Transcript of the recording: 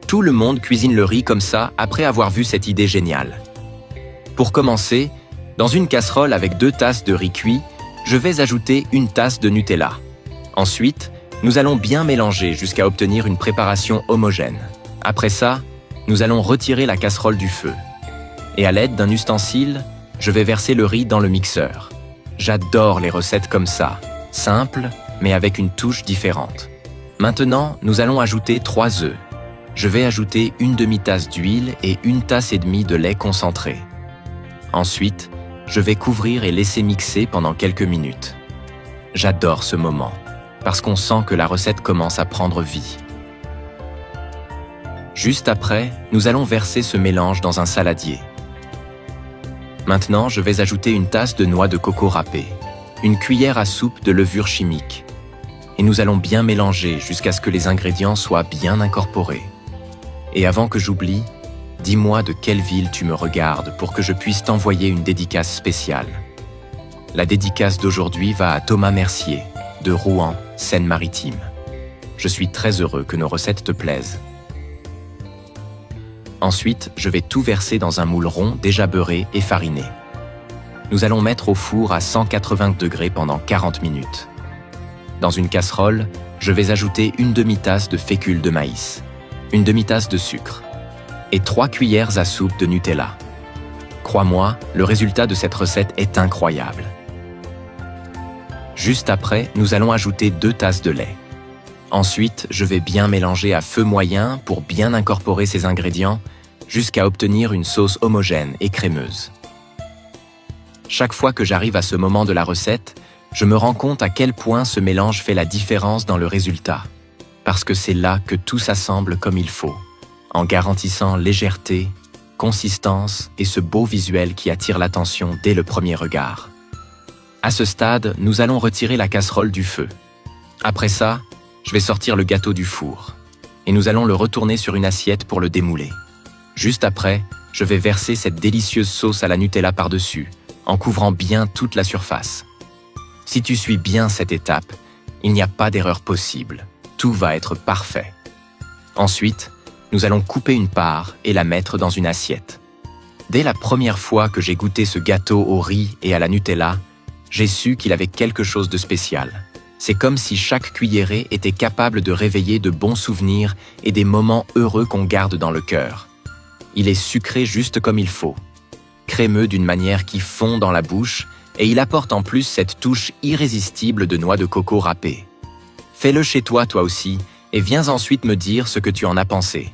Tout le monde cuisine le riz comme ça après avoir vu cette idée géniale. Pour commencer, dans une casserole avec 2 tasses de riz cuit, je vais ajouter 1 tasse de Nutella. Ensuite, nous allons bien mélanger jusqu'à obtenir une préparation homogène. Après ça, nous allons retirer la casserole du feu. Et à l'aide d'un ustensile, je vais verser le riz dans le mixeur. J'adore les recettes comme ça, simples, mais avec une touche différente. Maintenant, nous allons ajouter 3 œufs. Je vais ajouter 1 demi-tasse d'huile et 1 tasse et demie de lait concentré. Ensuite, je vais couvrir et laisser mixer pendant quelques minutes. J'adore ce moment, parce qu'on sent que la recette commence à prendre vie. Juste après, nous allons verser ce mélange dans un saladier. Maintenant, je vais ajouter 1 tasse de noix de coco râpée, 1 cuillère à soupe de levure chimique. Et nous allons bien mélanger jusqu'à ce que les ingrédients soient bien incorporés. Et avant que j'oublie, dis-moi de quelle ville tu me regardes pour que je puisse t'envoyer une dédicace spéciale. La dédicace d'aujourd'hui va à Thomas Mercier, de Rouen, Seine-Maritime. Je suis très heureux que nos recettes te plaisent. Ensuite, je vais tout verser dans un moule rond déjà beurré et fariné. Nous allons mettre au four à 180 degrés pendant 40 minutes. Dans une casserole, je vais ajouter 1 demi-tasse de fécule de maïs, 1 demi-tasse de sucre et 3 cuillères à soupe de Nutella. Crois-moi, le résultat de cette recette est incroyable. Juste après, nous allons ajouter 2 tasses de lait. Ensuite, je vais bien mélanger à feu moyen pour bien incorporer ces ingrédients jusqu'à obtenir une sauce homogène et crémeuse. Chaque fois que j'arrive à ce moment de la recette, je me rends compte à quel point ce mélange fait la différence dans le résultat, parce que c'est là que tout s'assemble comme il faut, en garantissant légèreté, consistance et ce beau visuel qui attire l'attention dès le premier regard. À ce stade, nous allons retirer la casserole du feu. Après ça, je vais sortir le gâteau du four et nous allons le retourner sur une assiette pour le démouler. Juste après, je vais verser cette délicieuse sauce à la Nutella par-dessus, en couvrant bien toute la surface. Si tu suis bien cette étape, il n'y a pas d'erreur possible. Tout va être parfait. Ensuite, nous allons couper une part et la mettre dans une assiette. Dès la première fois que j'ai goûté ce gâteau au riz et à la Nutella, j'ai su qu'il avait quelque chose de spécial. C'est comme si chaque cuillerée était capable de réveiller de bons souvenirs et des moments heureux qu'on garde dans le cœur. Il est sucré juste comme il faut, crémeux d'une manière qui fond dans la bouche et il apporte en plus cette touche irrésistible de noix de coco râpée. Fais-le chez toi, toi aussi, et viens ensuite me dire ce que tu en as pensé.